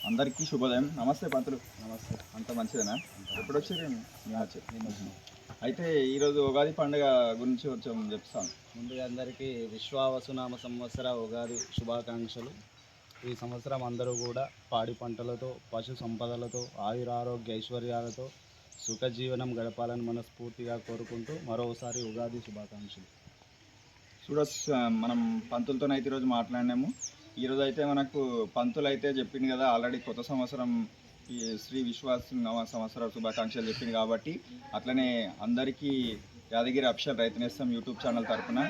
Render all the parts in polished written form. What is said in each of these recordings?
అందరికీ శుభోదయం. నమస్తే పంతులు. నమస్తే. అంత మంచిదేనా? ఎప్పుడు వచ్చారు? నేను వచ్చాను. నేను వచ్చిన. అయితే ఈరోజు ఉగాది పండుగ గురించి కొంచెం చెప్తాను. ముందుగా అందరికీ విశ్వావసునామ సంవత్సర ఉగాది శుభాకాంక్షలు. ఈ సంవత్సరం అందరూ కూడా పాడి పంటలతో, పశు సంపదలతో, ఆయురారోగ్య ఐశ్వర్యాలతో సుఖజీవనం గడపాలని మనస్ఫూర్తిగా కోరుకుంటూ మరోసారి ఉగాది శుభాకాంక్షలు. మనం పంతులతోనైతే ఈరోజు మాట్లాడినాము. ఈరోజు అయితే మనకు పంతులు అయితే చెప్పింది కదా, ఆల్రెడీ కొత్త సంవత్సరం ఈ శ్రీ విశ్వాస సంవత్సర శుభాకాంక్షలు చెప్పింది కాబట్టి అట్లనే అందరికీ యాదగిరి అక్షర్ రైతు నేస్తం యూట్యూబ్ ఛానల్ తరఫున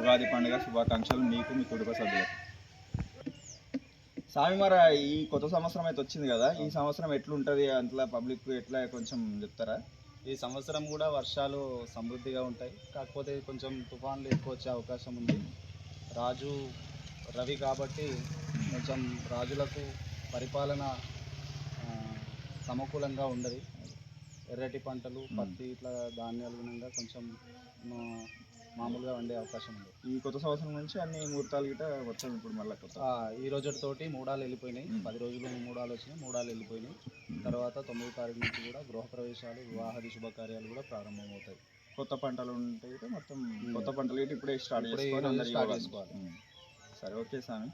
ఉగాది పండుగ శుభాకాంక్షలు మీకు, మీ కుటుంబ సభ్యులకు. స్వామి మరి ఈ కొత్త సంవత్సరం అయితే వచ్చింది కదా, ఈ సంవత్సరం ఎట్లుంటుంది, అంతలా పబ్లిక్ ఎట్లా కొంచెం చెప్తారా? ఈ సంవత్సరం కూడా వర్షాలు సమృద్ధిగా ఉంటాయి, కాకపోతే కొంచెం తుఫాన్లు ఎక్కువ వచ్చే అవకాశం ఉంది. రాజు రవి కాబట్టి కొంచెం రాజులకు పరిపాలన సమకూలంగా ఉండదు. ఎర్రటి పంటలు, పత్తి ఇట్లా ధాన్యాలు గుణంగా కొంచెం మామూలుగా వండే అవకాశం ఉంది. ఈ కొత్త సంవత్సరం నుంచి అన్ని ముహూర్తాలు గిట్ట మొత్తం ఇప్పుడు మళ్ళీ కొత్త ఈ రోజుతోటి మూడాలు వెళ్ళిపోయినాయి. 10 రోజులు మూడాలు వచ్చినాయి, మూడాలు వెళ్ళిపోయినాయి. తర్వాత 9వ తారీఖు నుంచి కూడా గృహప్రవేశాలు, వివాహాది శుభకార్యాలు కూడా ప్రారంభమవుతాయి. కొత్త పంటలు ఉంటాయి, మొత్తం కొత్త పంటలు ఇప్పుడే స్టార్ట్ చేసుకోవాలి. సరే, ఓకే స్వామి.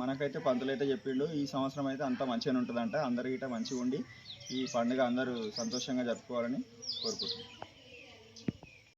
మనకైతే పంతులు అయితే చెప్పిండు ఈ సంవత్సరం అయితే అంతా మంచిగానే ఉంటుందంట. అందరి గిట్ట మంచిగా ఉండి ఈ పండుగ అందరూ సంతోషంగా జరుపుకోవాలని కోరుకుంటున్నాం.